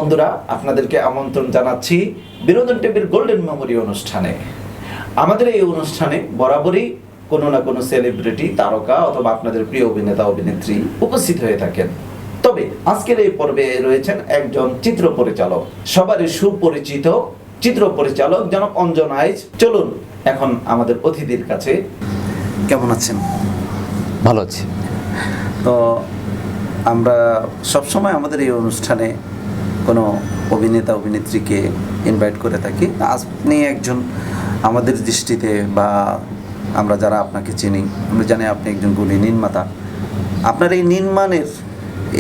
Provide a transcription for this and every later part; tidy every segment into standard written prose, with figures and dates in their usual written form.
বন্ধুরা, আপনাদেরকে আমন্ত্রণ জানাচ্ছি বিনোদন টিভির গোল্ডেন মেমোরি অনুষ্ঠানে। আমাদের এই অনুষ্ঠানে বরাবরই কোনো না কোনো সেলিব্রিটি, তারকা অথবা আপনাদের প্রিয় অভিনেতা অভিনেত্রী উপস্থিত হয়ে থাকেন। তবে আজকের এই পর্বে রয়েছেন একজন চিত্র পরিচালক, সবারই সুপরিচিত চিত্র পরিচালক জনাব অঞ্জন আইচ। চলুন এখন আমাদের অতিথির কাছে। কেমন আছেন? ভালো আছি। তো আমরা সবসময় আমাদের এই অনুষ্ঠানে কোনো অভিনেতা অভিনেত্রীকে ইনভাইট করে থাকি। আপনি একজন আমাদের দৃষ্টিতে, বা আমরা যারা আপনাকে চিনি, আমরা জানি আপনি একজন গুণী নির্মাতা। আপনার এই নির্মাণের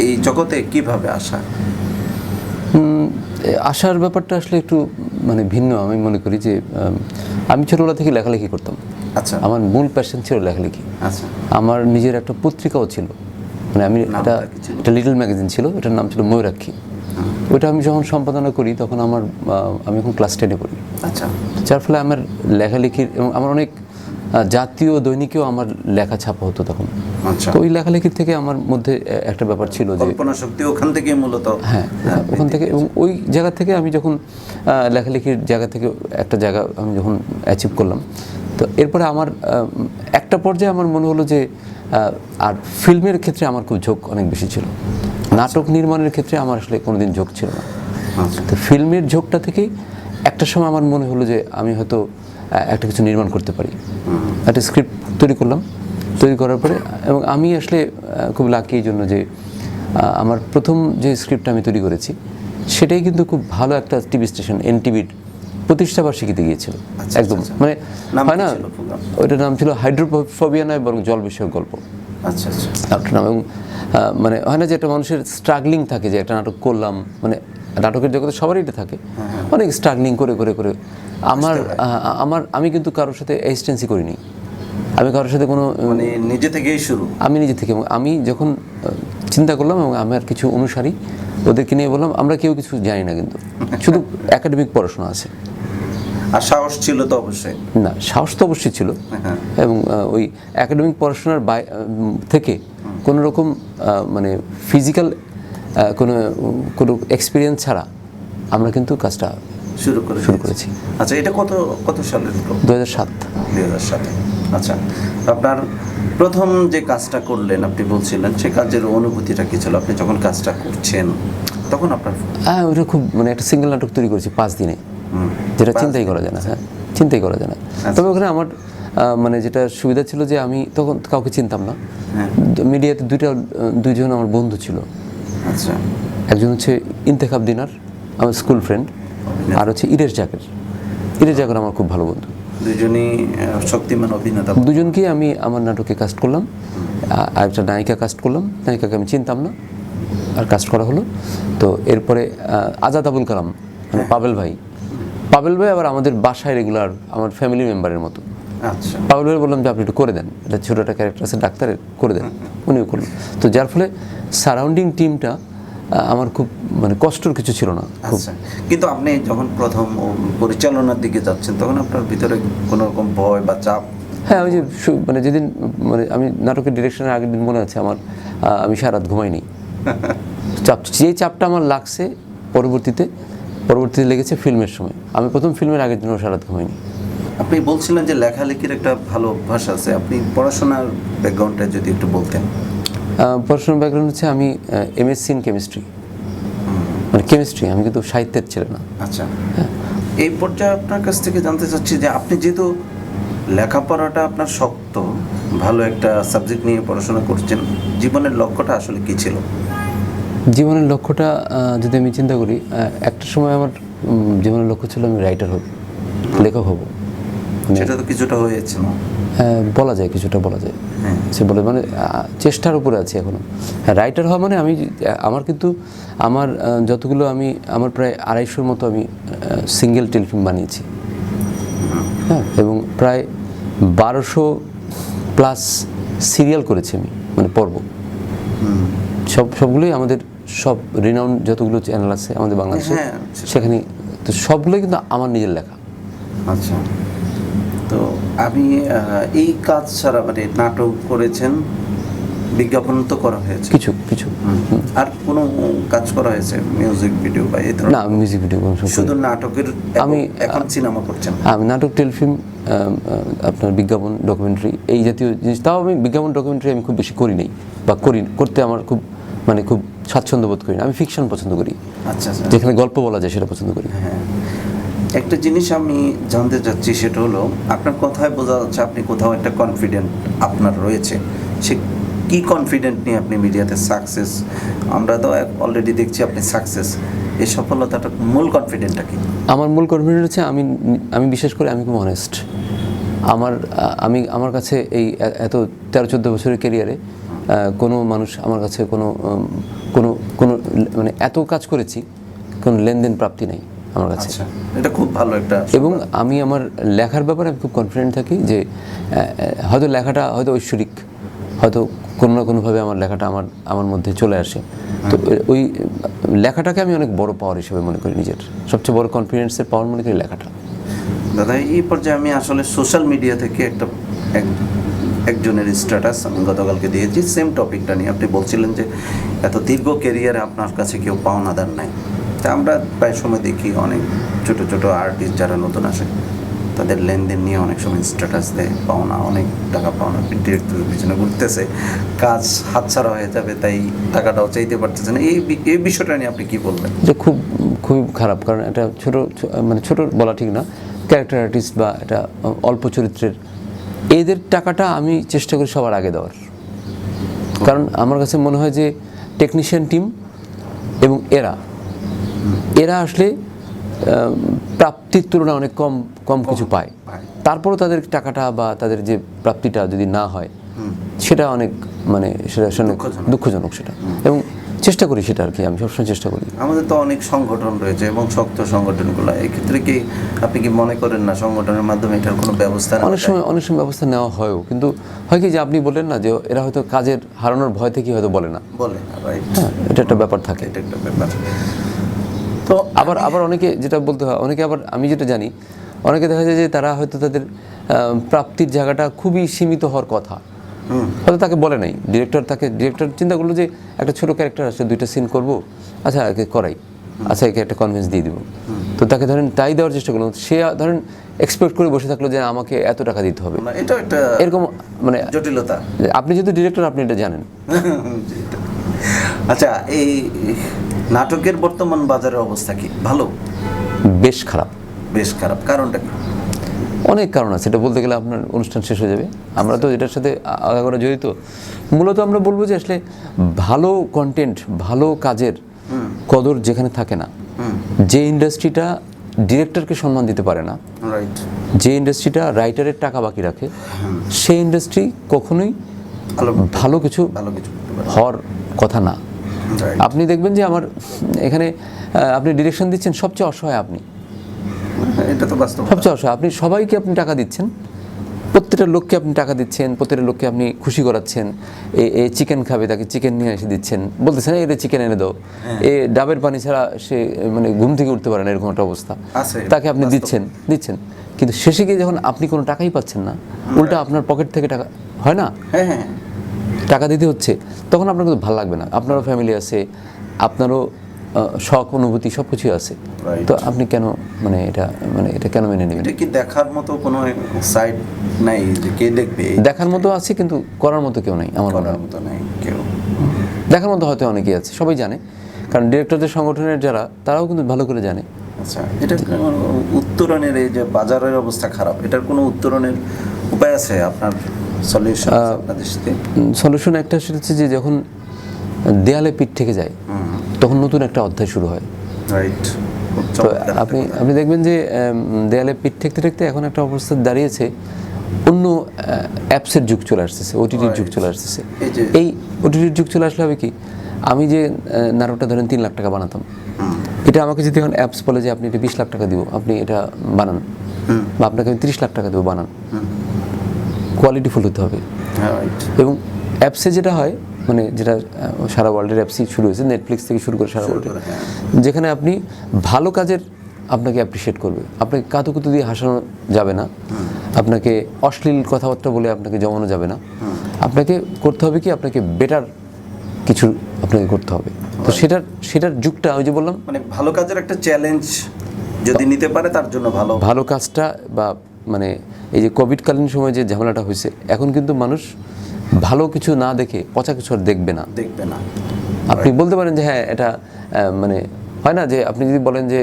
এই জগতে কিভাবে আসা? আসার ব্যাপারটা আসলে একটু ভিন্ন। আমি মনে করি যে আমি ছোটবেলা থেকে লেখালেখি করতাম। আচ্ছা, আমার মূল প্যাশন ছিল লেখালেখি। আচ্ছা, আমার নিজের একটা পত্রিকাও ছিল, আমি একটা লিটল ম্যাগাজিন ছিল, এটার নাম ছিল ময়ূরাক্ষী। ওইটা আমি যখন সম্পাদনা করি তখন আমি এখন ক্লাস 10-এ পড়ি। আচ্ছা, যার ফলে আমার লেখালেখির এবং আমার অনেক জাতীয় দৈনিকেও আমার লেখা ছাপা হতো তখন। আচ্ছা, তো ওই লেখালেখির থেকে আমার মধ্যে একটা ব্যাপার ছিল যে কল্পনা শক্তি ওখান থেকে মূলত। হ্যাঁ, ওখান থেকে, এবং ওই জায়গা থেকে আমি যখন লেখালেখির জায়গা থেকে একটা জায়গা আমি যখন অ্যাচিভ করলাম, তো এরপরে আমার একটা পর্যায়ে আমার মনে হলো যে আর ফিল্মের ক্ষেত্রে আমার খুব ঝোঁক অনেক বেশি ছিল। নাটক নির্মাণের ক্ষেত্রে আমার আসলে কোনোদিন ঝোঁক ছিল না। তো ফিল্মের ঝোঁকটা থেকেই একটা সময় আমার মনে হলো যে আমি হয়তো একটা কিছু নির্মাণ করতে পারি। একটা স্ক্রিপ্ট তৈরি করলাম, তৈরি করার পরে, এবং আমি আসলে খুব লাকি এই জন্য যে আমার প্রথম যে স্ক্রিপ্টটা আমি তৈরি করেছি সেটাই কিন্তু খুব ভালো একটা টিভি স্টেশন NTV-র প্রতিষ্ঠাবার্ষিকীতে গিয়েছিল। একদম হয় না, ওইটার নাম ছিল হাইড্রোফোবিয়া নয় বরং জল বিষয়ক গল্প। আচ্ছা, আচ্ছা, নাটকটার নাম। এবং হয় না যে একটা মানুষের স্ট্রাগলিং থাকে, যে একটা নাটক করলাম, নাটকের জগতে সবারই এটা থাকে, অনেক স্ট্রাগলিং করে করে করে আমি কিন্তু কারোর সাথে এক্সটেন্সি করিনি। আমি কারোর সাথে কোনো নিজে থেকেই শুরু। আমি নিজে থেকে, আমি যখন চিন্তা করলাম এবং আমার কিছু অনুসারী, ওদেরকে নিয়ে বললাম আমরা কেউ কিছু জানি না, কিন্তু শুধু একাডেমিক পড়াশোনা আছে। আর সাহস ছিল তো অবশ্যই? না, সাহস তো অবশ্যই ছিল, এবং ওই একাডেমিক পড়াশোনার থেকে কোনো রকম ফিজিক্যাল কোনো এক্সপিরিয়েন্স ছাড়া আমরা কিন্তু কাজটা শুরু করেছি। আচ্ছা, এটা কত সালের? 2007। আচ্ছা, আপনার প্রথম যে কাজটা করলেন আপনি বলছিলেন, সে কাজের অনুভূতিটা কি ছিল আপনি যখন কাজটা করছেন তখন আপনার? ওটা খুব একটা সিঙ্গেল নাটক তৈরি করেছি 5 দিনে, যেটা চিন্তাই করা যায় না। হ্যাঁ, চিন্তাই করা যায় না। তবে ওখানে আমার যেটা সুবিধা ছিল যে আমি তখন কাউকে চিনতাম না। মিডিয়াতে দুইজন আমার বন্ধু ছিল। আচ্ছা, একজন হচ্ছে ইন্তেখাব দিনার, আমার স্কুল ফ্রেন্ড, আর হচ্ছে ইরেশ জাকের আমার খুব ভালো বন্ধু। দুজনই শক্তিমান অভিনেতা। দুজনকেই আমি আমার নাটকে কাস্ট করলাম। আর একটা নায়িকা কাস্ট করলাম, নায়িকাকে আমি চিনতাম না, আর কাস্ট করা হলো। তো এরপরে আজাদ আবুল কালাম, পাবেল ভাই আবার আমাদের বাসায় রেগুলার, আমার ফ্যামিলি মেম্বারের মতো। আচ্ছা, পাবেল ভাই বললাম যে আপনি একটু করে দেন, এটা ছোটো একটা ক্যারেক্টার আছে ডাক্তারের, করে দেন। উনিও করলেন। তো যার ফলে সারাউন্ডিং টিমটা আমার খুব কষ্টর কিছু ছিল না। আচ্ছা, কিন্তু আপনি যখন প্রথম পরিচালনার দিকে যাচ্ছেন তখন আপনার ভিতরে কোনো রকম ভয় বা চাপ? হ্যাঁ, ওই যে যেদিন আমি নাটকের ডিরেকশনের আগের দিন মনে আছে আমার, আমি সারা রাত ঘুমাইনি। যে চাপটা আমার লাগছে পরবর্তীতে লেগেছে ফিল্মের সময়। আমি প্রথম ফিল্মের আগের জন্য সারা রাত ঘুমাইনি। আপনি বলছিলেন যে লেখালেখির একটা ভালো অভ্যাস আছে, আপনি পড়াশোনার ব্যাকগ্রাউন্ডটা যদি একটু বলতেন। পড়াশোনার ব্যাকগ্রাউন্ড হচ্ছে আমি MSc ইন কেমিস্ট্রি, কেমিস্ট্রি। আমি কিন্তু সাহিত্যের ছিল না। আচ্ছা, এই পর্যায়ে আপনার কাছ থেকে জানতে চাচ্ছি যে আপনি যেহেতু লেখাপড়াটা আপনার শক্ত, ভালো একটা সাবজেক্ট নিয়ে পড়াশোনা করছেন, জীবনের লক্ষ্যটা আসলে কী ছিল? জীবনের লক্ষ্যটা যদি আমি চিন্তা করি, একটা সময় আমার জীবনের লক্ষ্য ছিল আমি রাইটার হব, লেখক হব। সেটা তো কিছুটা হয়েছে না? বলা যায়, কিছুটা বলা যায়। সে বলে চেষ্টার উপরে আছে এখনো। রাইটার হওয়া আমার কিন্তু যতগুলো আমার প্রায় 250-র মতো আমি সিঙ্গেল টেলিফিল্ম বানিয়েছি। হ্যাঁ, এবং প্রায় 1200+ সিরিয়াল করেছি আমি, পর্ব। সবগুলোই আমাদের সব রিনাউন্ড যতগুলো চ্যানেল আছে আমাদের বাংলাদেশে, সেখানে তো সবগুলোই কিন্তু আমার নিজের লেখা। আচ্ছা, তো আমি এই কাজ ছাড়া নাটক করেছেন, বিজ্ঞাপন তো করা হয়েছে কিছু কিছু। আর কোনো কাজ করা হয়েছে মিউজিক ভিডিও বা এই ধরনের? না, মিউজিক ভিডিও শুধু নাটকের আমি এখন সিনেমা করছেন? আমি নাটক, টেলিফিল্ম, আপনার বিজ্ঞাপন, ডকুমেন্টারি, এই জাতীয় জিনিস। তাও আমি বিজ্ঞাপন, ডকুমেন্টারি আমি খুব বেশি করি নাই, বা করতে আমার খুব খুব স্বাচ্ছন্দ্য বোধ করি না। আমি ফিকশন পছন্দ করি, আচ্ছা আচ্ছা। যেখানে গল্প বলা যায় সেটা পছন্দ করি। হ্যাঁ, একটা জিনিস আমি জানতে চাচ্ছি, সেটা হলো আপনার কথায় বোঝা যাচ্ছে আপনি কোথাও একটা কনফিডেন্ট আপনার রয়েছে। সে কি কনফিডেন্ট নিয়ে আপনি মিডিয়াতে সাকসেস? আমরা তো অলরেডি দেখছি আপনি সাকসেস। এই সফলতাটার মূল কনফিডেন্টটা কি? আমার মূল কনফিডেন্স হচ্ছে আমি বিশেষ করে আমি খুব অনেস্ট। আমার কাছে এই এত 13-14 বছরের ক্যারিয়ারে কোনো মানুষ আমার কাছে কোনো এত কাজ করেছি, কোনো লেনদেন প্রাপ্তি নেই আমার কাছে। আচ্ছা, এটা খুব ভালো একটা। এবং আমি আমার লেখার ব্যাপারে আমি খুব কনফিডেন্ট থাকি যে হয়তো লেখাটা হয়তো ঐশ্বরিক, হয়তো কোনো না কোনোভাবে আমার লেখাটা আমার মধ্যে চলে আসে। তো ওই লেখাটাকে আমি অনেক বড় পাওয়ার হিসেবে মনে করি, নিজের সবচেয়ে বড় কনফিডেন্সের পাওয়ার মনে করি লেখাটা। দাদা, এই পর্যায়ে আমি আসলে সোশ্যাল মিডিয়া থেকে একজনের স্ট্যাটাস আমি গতকালকে দিয়েছি সেম টপিকটা নিয়ে। আপনি বলছিলেন যে এত দীর্ঘ ক্যারিয়ারে আপনার কাছে কেউ পাওনাদার নাই। তা আমরা প্রায় সময় দেখি অনেক ছোট ছোট আর্টিস্ট যারা নতুন আসে, তাদের লেনদেন নিয়ে অনেক সময় স্ট্যাটাস দেয়, পাওনা অনেক টাকা পাওনা, ডিরেক্টরের পিছনে ঘুরতেছে, কাজ হাতছাড়া হয়ে যাবে তাই টাকাটাও চাইতে পারতেছে না। এই বিষয়টা নিয়ে আপনি কি বলবেন? যে খুবই খারাপ, কারণ এটা ছোট বলা ঠিক না, ক্যারেক্টার আর্টিস্ট বা এটা অল্প চরিত্রের এদের টাকাটা আমি চেষ্টা করি সবার আগে দেওয়ার। কারণ আমার কাছে মনে হয় যে টেকনিশিয়ান টিম এবং এরা আসলে প্রাপ্তির তুলনায় অনেক কম কিছু পায়। তারপরও তাদের টাকাটা বা তাদের যে প্রাপ্তিটা যদি না হয়, সেটা অনেক সেটা দুঃখজনক সেটা। এবং চেষ্টা করি সেটা আর কি, আমি সবসময় চেষ্টা করি। আমাদের তো অনেক সংগঠন রয়েছে এবং শক্ত সংগঠনগুলো, এই ক্ষেত্রে কি আপনি কি মনে করেন না সংগঠনের মাধ্যমে এটার কোনো ব্যবস্থা? অনেক সময় ব্যবস্থা নেওয়া হয়ও, কিন্তু হয় কি যে আপনি বললেন না যে এরা হয়তো কাজের হারানোর ভয় থেকে হয়তো বলে না। হ্যাঁ, এটা একটা ব্যাপার থাকে। এটা একটা ব্যাপার। তো আবার অনেকে যেটা বলতে হয়, অনেকে আবার আমি যেটা জানি, অনেকে দেখা যায় যে তারা হয়তো তাদের প্রাপ্তির জায়গাটা খুবই সীমিত হওয়ার কথা, হয়তো তাকে বলে নাই ডিরেক্টর চিন্তা করলো যে একটা ছোট ক্যারেক্টার আছে, 2টা সিন করবো, আচ্ছা একে করাই, আচ্ছা একে একটা কনভিন্স দিয়ে দিব। তো তাকে ধরেন তাই দেওয়ার চেষ্টা করলো, সে ধরেন এক্সপেক্ট করে বসে থাকলো যে আমাকে এত টাকা দিতে হবে। এটা একটা এরকম জটিলতা। আপনি যেহেতু ডিরেক্টর, আপনি এটা জানেন। আচ্ছা, এই নাটকের বর্তমান বাজারের অবস্থা কি? ভালো? বেশ খারাপ। কারণটা কি? অনেক কারণ আছে, এটা বলতে গেলে আপনার অনুষ্ঠান শেষ হয়ে যাবে। আমরা তো এটার সাথে আগাগোড়া জড়িত। মূলত আমরা বলবো যে আসলে ভালো কন্টেন্ট, ভালো কাজের কদর যেখানে থাকে না, যে ইন্ডাস্ট্রিটা ডিরেক্টরকে সম্মান দিতে পারে না, যে ইন্ডাস্ট্রিটা রাইটারের টাকা বাকি রাখে, সেই ইন্ডাস্ট্রি কখনোই ভালো কিছু হওয়ার কথা না। আপনি দেখবেন যে আমার এখানে আপনি ডিরেকশন দিচ্ছেন, সবচেয়ে অসহায় আপনি, এটা তো বাস্তব। সবচেয়ে অসহায় আপনি। সবাইকে আপনি টাকা দিচ্ছেন, প্রত্যেকটা লোককে আপনি টাকা দিচ্ছেন, প্রত্যেকটা লোককে আপনি খুশি করাচ্ছেন। এ চিকেন খাবে, তাকে চিকেন নিয়ে এসে দিচ্ছেন, বলতেছেন এর চিকেন এনে দাও। এ ডাবের পানি ছাড়া সে ঘুম থেকে উঠতে পারে না, এরকম একটা অবস্থা। তাকে আপনি দিচ্ছেন, কিন্তু শেষে গিয়ে যখন আপনি কোনো টাকাই পাচ্ছেন না, উল্টা আপনার পকেট থেকে টাকা হয় না, টাকা দিতে হচ্ছে, তখন আপনার কিন্তু ভালো লাগবে না। আপনারও ফ্যামিলি আছে, আপনারও শখ, অনুভূতি সব কিছুই আছে। তো আপনি কেন এটা কেন মেনে নেবেন? এটা কি দেখার মতো কোনো সাইড নাই যে কে দেখবে? দেখার মতো আছে, কিন্তু করার মতো কেউ নাই। আমার করার মতো নাই কেউ। দেখার মতো হয়তো অনেকেই আছে, সবাই জানে, কারণ ডিরেক্টরদের সংগঠনের যারা, তারাও কিন্তু ভালো করে জানে। আচ্ছা, এটা উত্তরণের, এই যে বাজারের অবস্থা খারাপ, এটার কোনো উত্তরণের উপায় আছে আপনার? সলিউশন একটা সেটা হচ্ছে যে যখন দেয়ালে পিঠ থেকে যায়, তখন নতুন একটা অধ্যায় শুরু হয়। তো আপনি দেখবেন যে দেয়ালে পিঠ ঠেকতে ঠেকতে এখন একটা অবস্থা দাঁড়িয়েছে, অন্য অ্যাপসের যুগ চলে আসতেছে, ওটিটির যুগ চলে আসতেছে। এই ওটিটির যুগ চলে আসলে হবে কি, আমি যে নাটকটা ধরেন 3 লাখ টাকা বানাতাম, এটা আমাকে যদি এখন অ্যাপস বলে যে আপনি এটা 20 লাখ টাকা দিব, আপনি এটা বানান, বা আপনাকে আমি 30 লাখ টাকা দেবো, বানান, কোয়ালিটিফুল হতে হবে। এবং অ্যাপসে যেটা হয়, যেটা সারা ওয়ার্ল্ডের অ্যাপসই শুরু হয়েছে, নেটফ্লিক্স থেকে শুরু করে সারা ওয়ার্ল্ডে, যেখানে আপনি ভালো কাজের আপনাকে অ্যাপ্রিসিয়েট করবে, আপনাকে কাতুকুতু দিয়ে হাসানো যাবে না, আপনাকে অশ্লীল কথাবার্তা বলে আপনাকে জমানো যাবে না, আপনাকে করতে হবে কি, আপনাকে বেটার কিছু আপনাকে করতে হবে। তো সেটার যুগটা ওই যে বললাম, মানে ভালো কাজের একটা চ্যালেঞ্জ যদি নিতে পারে তার জন্য ভালো কাজটা বা মানে এই যে কোভিডকালীন সময় যে ঝামেলাটা হয়েছে, এখন কিন্তু মানুষ ভালো কিছু না দেখে পচা কিছু আর দেখবে না। আপনি বলতে পারেন যে হ্যাঁ এটা মানে হয় না যে আপনি যদি বলেন যে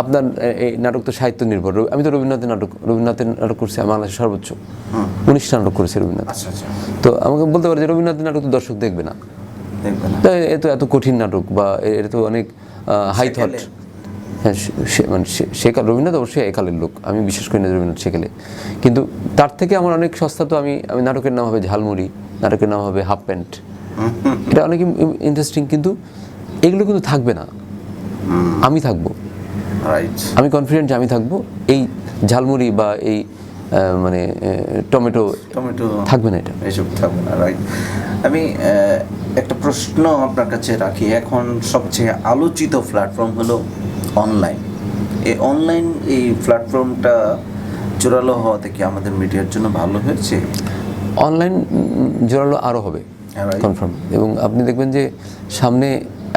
আপনার এই নাটক তো সাহিত্য নির্ভর, আমি তো রবীন্দ্রনাথের নাটক করছি, আমি বাংলাদেশের সর্বোচ্চ 19টা নাটক করেছি রবীন্দ্রনাথ। তো আমাকে বলতে পারে যে রবীন্দ্রনাথের নাটক তো দর্শক দেখবে না, এত কঠিন নাটক বা এটা তো অনেক হাই থট। হ্যাঁ, মানে রবীন্দ্রনাথ অবশ্যই একালের লোক, আমি বিশ্বাস করি না রবীন্দ্রনাথ সেকালে, কিন্তু তার থেকে আমার অনেক সস্তা। তো আমি নাটকের নাম হবে ঝালমুড়ি, নাটকের নাম হবে হাফ প্যান্ট, এটা অনেক ইন্টারেস্টিং, কিন্তু এগুলো কিন্তু থাকবে না। আমি থাকবো, আমি কনফিডেন্ট যে আমি থাকবো, এই ঝালমুড়ি বা এই মানে টমেটো থাকবে না, এটা এসব থাকবে না। রাইট। আমি একটা প্রশ্ন আপনার কাছে রাখি, এখন সবচেয়ে আলোচিত প্ল্যাটফর্ম হলো অনলাইন। এই প্ল্যাটফর্মটা জোরালো হওয়া থেকে আমাদের মিডিয়ার জন্য ভালো হয়েছে? অনলাইন জোরালো আরও হবে কনফার্ম। এবং আপনি দেখবেন যে সামনে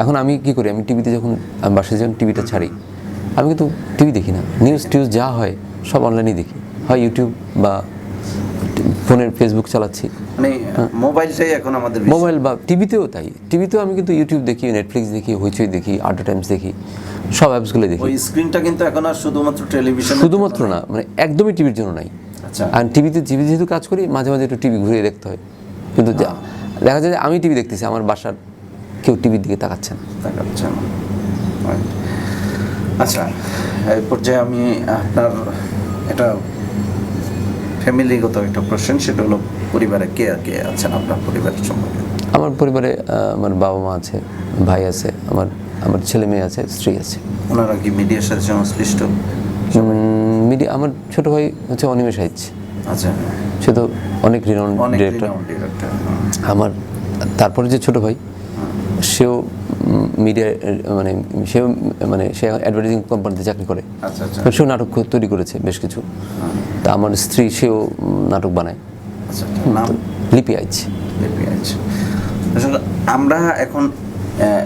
এখন আমি কি করি, আমি টিভিতে যখন আমি বাসায় যখন টিভিটা ছাড়ি, আমি কিন্তু টিভি দেখি না, নিউজ যা হয় সব অনলাইনেই দেখি, হয় ইউটিউব বা ফোনের ফেসবুক চালাচ্ছি, মানে মোবাইলটাই এখন আমাদের মোবাইল বা টিভিতেও তাই। টিভিতেও আমি কিন্তু ইউটিউব দেখি, নেটফ্লিক্স দেখি, হইচই দেখি, আড্ডা টাইমস দেখি, সব অ্যাপসগুলো দেখি। ওই স্ক্রিনটা কিন্তু এখন আর শুধুমাত্র টেলিভিশন, শুধুমাত্র না, মানে একদমই টিভির জন্য নাই। আর টিভিতে যেহেতু কাজ করি, মাঝে মাঝে একটু টিভি ঘুরিয়ে দেখতে হয়, কিন্তু দেখা যায় যে আমি টিভি দেখতেছি, আমার বাসার কেউ টিভির দিকে তাকাচ্ছে না। আচ্ছা, এই পর্যায়ে আমি আপনার এটা ফ্যামিলিগত একটা প্রশ্ন, সেটা হলো পরিবারে কে আছেন আপনার পরিবারের সম্পর্কে? আমার পরিবারে আমার বাবা মা আছে, ভাই আছে, আমার ছেলে মেয়ে আছে, স্ত্রী আছে। ওনারা কি মিডিয়ার সাথে সংশ্লিষ্ট? মিডিয়া, আমার ছোট ভাই হচ্ছে অনিমেষ আইচ। আচ্ছা, সে তো অনেক রিনাউন্ড ডিরেক্টর। আমার তারপরে যে ছোট ভাই, সেও মিডিয়া সে অ্যাডভার্টাইজিং কোম্পানিতে চাকরি করে। সেও নাটক তৈরি করেছে বেশ কিছু। তা আমার স্ত্রী, সেও নাটক বানায়। লিপি আইচ। আমরা এখন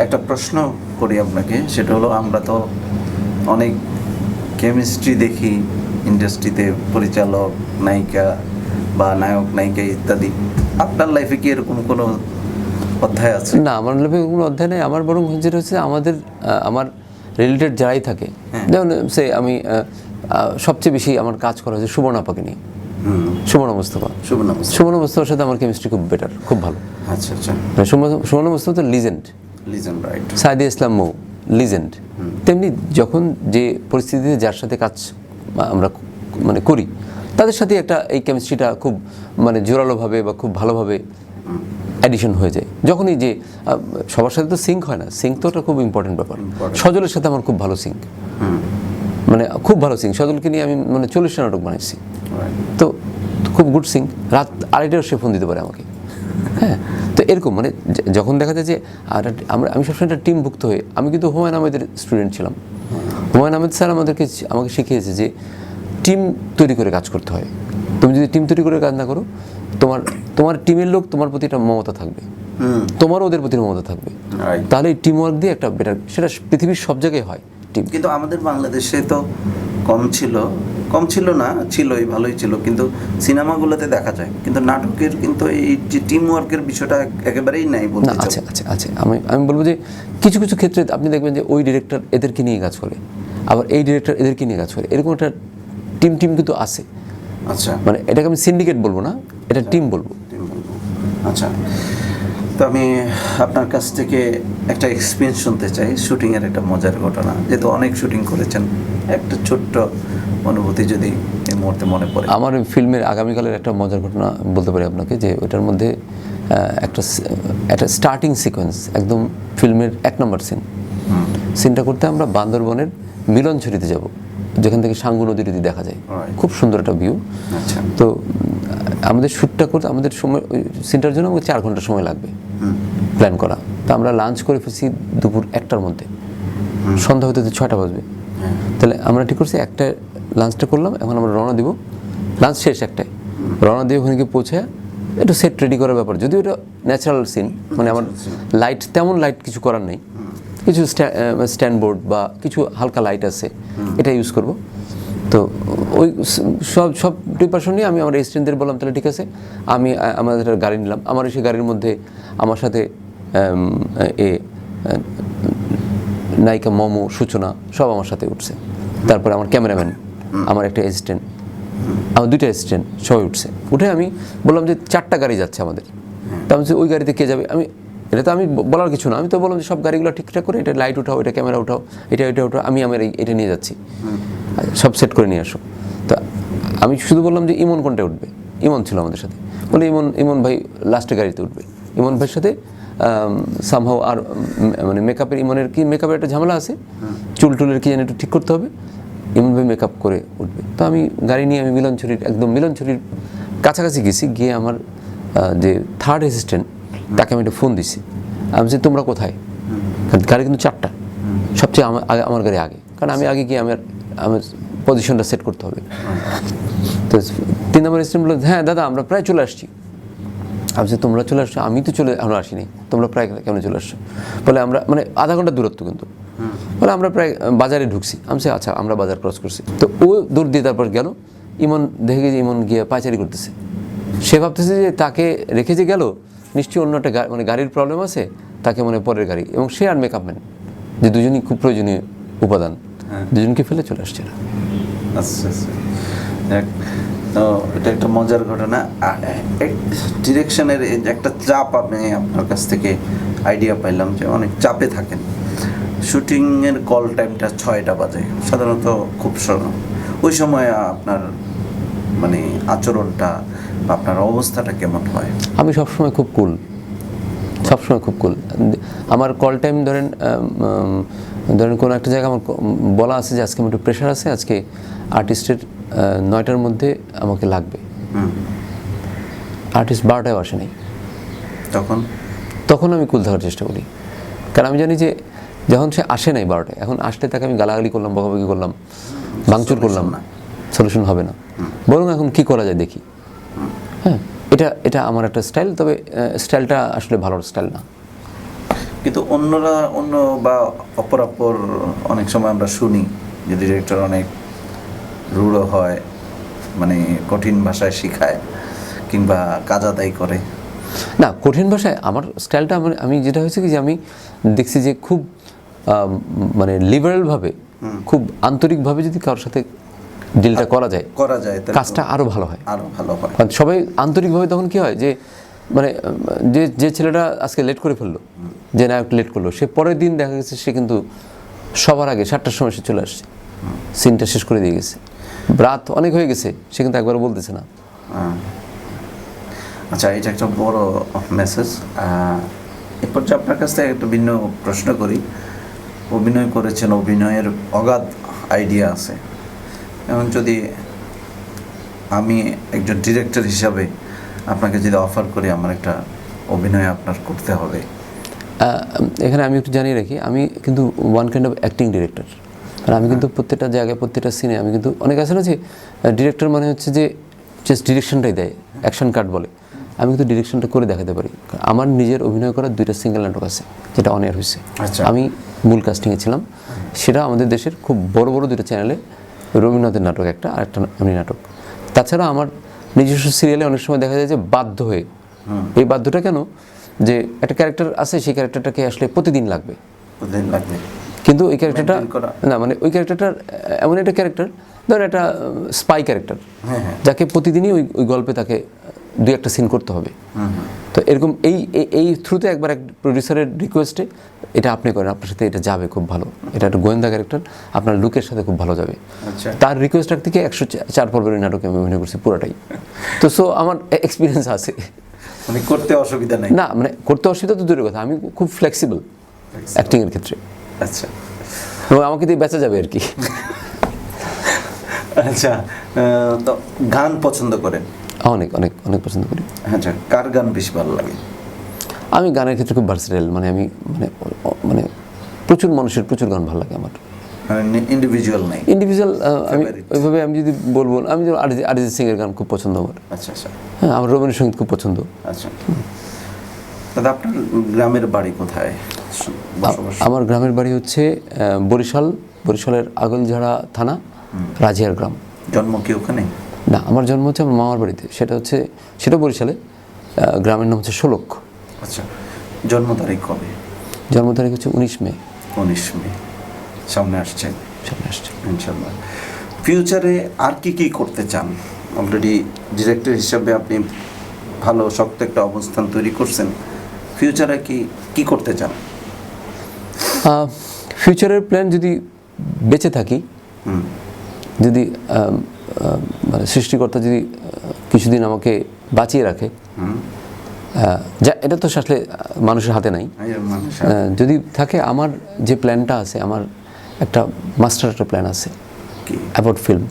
একটা প্রশ্ন করি আপনাকে, সেটা হলো আমরা তো অনেক কেমিস্ট্রি দেখি ইন্ডাস্ট্রিতে, পরিচালক, নায়িকা বা নায়ক নায়িকা ইত্যাদি। আপনার লাইফে কি এরকম কোনো অধ্যায় আছে? না, আমার লাইফে কোনো অধ্যায় নেই। আমার বরং যেটা হচ্ছে আমার রিলেটেড যারাই থাকে, যেমন আমি সবচেয়ে বেশি আমার কাজ করা হচ্ছে সুবর্ণ আপাকে নিয়ে। সুবর্ণ মুস্তফার সাথে আমার কেমিস্ট্রি খুব বেটার, খুব ভালো। আচ্ছা, সুবর্ণ মুস্তফা তো লিজেন্ড, রাইট। সাইদি ইসলাম মৌ লিজেন্ড। তেমনি যখন যে পরিস্থিতিতে যার সাথে কাজ আমরা মানে করি, তাদের সাথে একটা এই কেমিস্ট্রিটা খুব মানে জোরালোভাবে বা খুব ভালোভাবে অ্যাডিশন হয়ে যায়। যখনই যে সবার সাথে তো সিঙ্ক হয় না, সিঙ্ক তো ওটা খুব ইম্পর্টেন্ট ব্যাপার। সজলের সাথে আমার খুব ভালো সিঙ্ক, মানে খুব ভালো সিঙ্ক। সজলকে নিয়ে আমি মানে 40টা নাটক বানাইছি, তো খুব গুড সিঙ্ক। রাত 2:30টাও সে ফোন দিতে পারে আমাকে। হ্যাঁ, তো এরকম মানে যখন দেখা যায় যে আমি সবসময় একটা টিমভুক্ত হয়ে, আমি কিন্তু হুমায়ুন আহমেদের স্টুডেন্ট ছিলাম। হুমায়ুন আহমেদ স্যার আমাকে শিখিয়েছে যে টিম তৈরি করে কাজ করতে হয়। তুমি যদি টিম তৈরি করে কাজ না করো, তোমার টিমের লোক তোমার প্রতি একটা মমতা থাকবে, তোমারও ওদের প্রতি মমতা থাকবে, তাহলে টিম ওয়ার্ক দিয়ে একটা বেটার, সেটা পৃথিবীর সব জায়গায় হয় টিম। কিন্তু আমাদের বাংলাদেশে তো কম ছিল না, ছিলই, ভালোই ছিল, কিন্তু সিনেমাগুলোতে দেখা যায়, কিন্তু নাটকের কিন্তু এই যে টিম ওয়ার্কের বিষয়টা একেবারেই নাই বলতে। আচ্ছা, আমি বলবো যে কিছু কিছু ক্ষেত্রে আপনি দেখবেন যে ওই ডিরেক্টর এদেরকে নিয়ে কাজ করে, আবার এই ডিরেক্টর এদেরকে নিয়ে কাজ করে, এরকম একটা টিম কিন্তু আছে। আচ্ছা, মানে এটাকে আমি সিন্ডিকেট বলবো না, এটা টিম বলবো। আচ্ছা, তো আমি আপনার কাছ থেকে একটা এক্সপিরিয়েন্স শুনতে চাই, শুটিংয়ের একটা মজার ঘটনা, যেহেতু অনেক শুটিং করেছেন, একটা ছোট্ট অনুভূতি যদি এই মুহূর্তে মনে পড়ে। আমার ফিল্মের আগামীকালের একটা মজার ঘটনা বলতে পারি আপনাকে, যে ওটার মধ্যে একটা স্টার্টিং সিকোয়েন্স, একদম ফিল্মের 1 নম্বর সিনটা করতে আমরা বান্দরবনের মিলনছড়িতে যাব, যেখান থেকে সাঙ্গু নদী দেখা যায়, খুব সুন্দর একটা ভিউ। তো আমাদের শ্যুটটা করতে আমাদের সময়, ওই সিনটার জন্য আমাকে 4 ঘন্টা সময় লাগবে প্ল্যান করা। তো আমরা লাঞ্চ করে ফেলছি দুপুর 1টার মধ্যে, সন্ধ্যা হতে 6টা বাজবে। তাহলে আমরা ঠিক করছি 1টায় লাঞ্চটা করলাম, এখন আমরা রওনা দিব, লাঞ্চ শেষ 1টায়, রওনা দিয়ে ওখানে গিয়ে পৌঁছে একটু সেট রেডি করার ব্যাপার, যদিও এটা ন্যাচারাল সিন, মানে আমার লাইট তেমন লাইট কিছু করার নেই, কিছু স্ট্যান্ড বোর্ড বা কিছু হালকা লাইট আছে, এটা ইউজ করব। তো ওই সব প্রিপারেশন নিয়ে আমি আমার এসিস্ট্যান্টদের বললাম তাহলে ঠিক আছে, আমি আমাদের গাড়ি নিলাম। আমার সেই গাড়ির মধ্যে আমার সাথে নায়িকা মমো, সূচনা সব আমার সাথে উঠছে, তারপরে আমার ক্যামেরাম্যান, আমার একটা অ্যাসিস্ট্যান্ট, আমার 2টা অ্যাসিস্ট্যান্ট সবাই উঠছে। উঠে আমি বললাম যে 4টা গাড়ি যাচ্ছে আমাদের, তো আমি ওই গাড়িতে কে যাবে, এটা তো আমি বলার কিছু না, আমি তো বললাম যে সব গাড়িগুলো ঠিকঠাক করে, এটা লাইট উঠাও, এটা ক্যামেরা উঠাও, এটা উঠাও, আমি আমার এটা নিয়ে যাচ্ছি, সব সেট করে নিয়ে আসো। তো আমি শুধু বললাম যে ইমন কোনটা উঠবে, ইমন ছিল আমাদের সাথে, বলে ইমন ভাই লাস্টের গাড়িতে উঠবে। ইমন ভাইয়ের সাথে সামহাও আর মানে মেকআপের, ইমনের কি মেকআপের একটা ঝামেলা আছে, চুল টুলের কি জানি একটু ঠিক করতে হবে, ইমন ভাই মেকআপ করে উঠবে। তো আমি গাড়ি নিয়ে আমি মিলনছড়ির কাছাকাছি গেছি, গিয়ে আমার যে থার্ড অ্যাসিস্ট্যান্ট তাকে আমি একটা ফোন দিছি, আমি বলছি তোমরা কোথায়, কারণ গাড়ি কিন্তু 4টা, সবচেয়ে আমার গাড়ি আগে, কারণ আমি আগে গিয়ে আমার পজিশনটা সেট করতে হবে। তো 3 নম্বর অ্যাসিস্ট্যান্ট বললো হ্যাঁ দাদা আমরা প্রায় চলে আসছি। আমি বলছি তোমরা চলে আসছো, আমি তো এখনো আসিনি, তোমরা প্রায় কেমন চলে আসছো, বলে আমরা মানে আধা ঘন্টা দূরত্ব কিন্তু, বলে আমরা প্রায় বাজারে ঢুকছি। আমি বলছি আচ্ছা আমরা বাজার ক্রস করছি। তো ও দূর দিয়ে তারপর গেল, ইমন দেখে যে ইমন গিয়ে পায়চারি করতেছে, সে ভাবতেছে যে তাকে রেখে যে গেল নিশ্চয়ই অন্য একটা মানে গাড়ির প্রবলেম আছে, তাকে মনে পরের গাড়ি, এবং সে আর মেকআপম্যান, যে দুজনই খুব প্রয়োজনীয় উপাদান, দুজনকে ফেলে চলে আসছে না। আচ্ছা আচ্ছা, তো এটা একটা মজার ঘটনা। ডিরেকশনের একটা চাপ আমি আপনার কাছ থেকে আইডিয়া পাইলাম যে অনেক চাপে থাকেন। শুটিংয়ের কল টাইমটা 6টা বাজে সাধারণত, খুব ওই সময় আপনার মানে আচরণটা, আপনার অবস্থাটা কেমন হয়? আমি সবসময় খুব কুল, আমার কল টাইম ধরেন কোনো একটা জায়গায় আমার বলা আছে যে আজকে আমার একটু প্রেশার আছে, আজকে আর্টিস্টের 9টার মধ্যে আমাকে লাগবে, আর্টিস্ট 12টায় আসে নাই, তখন আমি কুল থাকার চেষ্টা করি, কারণ আমি জানি যে যখন সে আসে নাই 12টায়, এখন আসলে তাকে আমি গালাগালি করলাম, বকাবকি করলাম, ভাঙচুর করলাম না, সলিউশন হবে না, বরং এখন কি করা যায় দেখি। হ্যাঁ, এটা আমার একটা স্টাইল, তবে স্টাইলটা আসলে ভালো স্টাইল না। কিন্তু অন্য বা অপর অনেক সময় আমরা শুনি যে ডিরেক্টর অনেক রূঢ় হয়, মানে কঠিন ভাষায় শেখায় কিংবা কাজাদাই করে। না, কঠিন ভাষায় আমার স্টাইলটা আমি যেটা হয়েছে কি যে আমি দেখছি যে খুব মানে লিবারেলভাবে, খুব আন্তরিকভাবে যদি কারোর সাথে ডিলটা করা যায় কাজটা আরও ভালো হয়। কারণ সবাই আন্তরিকভাবে তখন কি হয় যে মানে যে ছেলেটা আজকে লেট করে ফেললো, যে নায়ক লেট করলো, সে পরের দিন দেখা গেছে সে কিন্তু সবার আগে 7টার সময় সে চলে আসছে, সিনটা শেষ করে দিয়ে গেছে, রাত অনেক হয়ে গেছে, সে কিন্তু একবারও বলতেছে না। আচ্ছা, এটা একটা বড় মেসেজ। এরপর যে আপনার কাছ থেকে একটা ভিন্ন প্রশ্ন করি, অভিনয় করেছেন, অভিনয়ের অগাধ আইডিয়া আছে, এখন যদি আমি একজন ডিরেক্টর হিসাবে আপনাকে যদি অফার করি আমার একটা অভিনয় আপনার করতে হবে, এখানে আমি একটু জানিয়ে রাখি, আমি কিন্তু one kind of acting director, আর আমি কিন্তু প্রত্যেকটা জায়গায় প্রত্যেকটা সিনে আমি কিন্তু, অনেক আছে না যে ডিরেক্টর মানে হচ্ছে যে জাস্ট ডিরেকশনটাই দেয়, অ্যাকশন কাট বলে, আমি কিন্তু ডিরেকশনটা করে দেখাতে পারি। আমার নিজের অভিনয় করার 2টা সিঙ্গেল নাটক আছে যেটা অন এয়ার হয়েছে, আমি মূল কাস্টিংয়ে ছিলাম, সেটা আমাদের দেশের খুব বড় 2টা চ্যানেলে, রবীন্দ্রনাথের নাটক একটা, আর একটা এমনি নাটক। তাছাড়া আমার নিজস্ব সিরিয়ালে অনেক সময় দেখা যায় যে বাধ্য হয়ে, এই বাধ্যটা কেন, যে একটা ক্যারেক্টার আছে, সেই ক্যারেক্টারটাকে আসলে প্রতিদিন লাগবে, কিন্তু ওই ক্যারেক্টারটা না, মানে ওই ক্যারেক্টারটার এমন একটা ক্যারেক্টার, ধর একটা স্পাই ক্যারেক্টার, যাকে প্রতিদিনই ওই গল্পে তাকে 2-1টা সিন করতে হবে। তো এরকম এই থ্রুতে একবার এক প্রডিউসারের রিকোয়েস্টে এটা আপনি করেন, আপনার সাথে এটা যাবে খুব ভালো, এটা একটা গোয়েন্দা ক্যারেক্টার, আপনার লুকের সাথে খুব ভালো যাবে। তার রিকোয়েস্ট থেকে 104 পর্বের নাটকে আমি অভিনয় করছি পুরোটাই। তো সো আমার এক্সপিরিয়েন্স আছে, মানে করতে অসুবিধা নেই। না, মানে করতে অসুবিধা তো দূরের কথা, আমি খুব ফ্লেক্সিবল অ্যাক্টিংয়ের ক্ষেত্রে। আচ্ছা, এবং আমাকে দিয়ে বেঁচা যাবে আর কি। আচ্ছা, তো গান পছন্দ করেন? অনেক অনেক অনেক পছন্দ করি। আচ্ছা, কার গান বেশি ভালো লাগে? আমি গানের ক্ষেত্রে খুব ভার্সেটাইল, মানে আমি মানে প্রচুর মানুষের প্রচুর গান ভালো লাগে আমার। ইন্ডিভিজুয়াল নাই? ইন্ডিভিজুয়াল আমি Favorite? ওইভাবে আমি যদি বলবো, আমি যেমন অরিজিৎ সিং এর গান খুব পছন্দ আমার। আচ্ছা আচ্ছা হ্যাঁ, আমার রবীন্দ্রসঙ্গীত খুব পছন্দ। আচ্ছা। দাদা আপনার গ্রামের বাড়ি কোথায় বসবাস? আমার গ্রামের বাড়ি হচ্ছে বরিশালের আগলঝাড়া থানা, রাজিয়ার গ্রাম। জন্ম কি ওখানে? না, আমার জন্ম হচ্ছে আমার মামার বাড়িতে, সেটা বরিশালে। গ্রামের নাম হচ্ছে ষোলক। আচ্ছা, জন্ম তারিখ কবে? জন্ম তারিখ হচ্ছে 19 মে। 19 মে সামনে আসছে আসছে। ইনশাল্লাহ। ফিউচারে আর কি কি করতে চান? অলরেডি ডিরেক্টর হিসাবে আপনি ভালো শক্ত একটা অবস্থান তৈরি করছেন। ফিউচারে কি করতে চান? ফিউচারের প্ল্যান, যদি বেঁচে থাকি, যদি মানে সৃষ্টিকর্তা যদি কিছুদিন আমাকে বাঁচিয়ে রাখে, যা এটা তো আসলে মানুষের হাতে নাই, যদি থাকে, আমার যে প্ল্যানটা আছে, আমার একটা মাস্টার প্ল্যান আছে অ্যাবাউট ফিল্ম।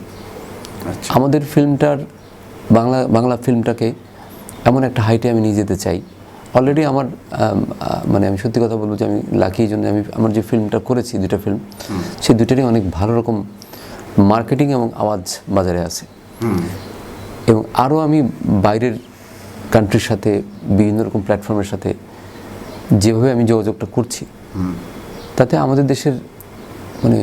আমাদের ফিল্মটার বাংলা ফিল্মটাকে এমন একটা হাইটে আমি নিয়ে যেতে চাই। অলরেডি আমার মানে আমি সত্যি কথা বলবো যে আমি লাকি, জন্য আমার যে ফিল্মটা করেছি, দুটো ফিল্ম, সেই দুটোরই অনেক ভালো রকম মার্কেটিং এবং আওয়াজ বাজারে আছে। এবং আরও আমি বাইরের কান্ট্রির সাথে, বিভিন্ন রকম প্ল্যাটফর্মের সাথে যেভাবে আমি যোগাযোগটা করছি, তাতে আমাদের দেশের মানে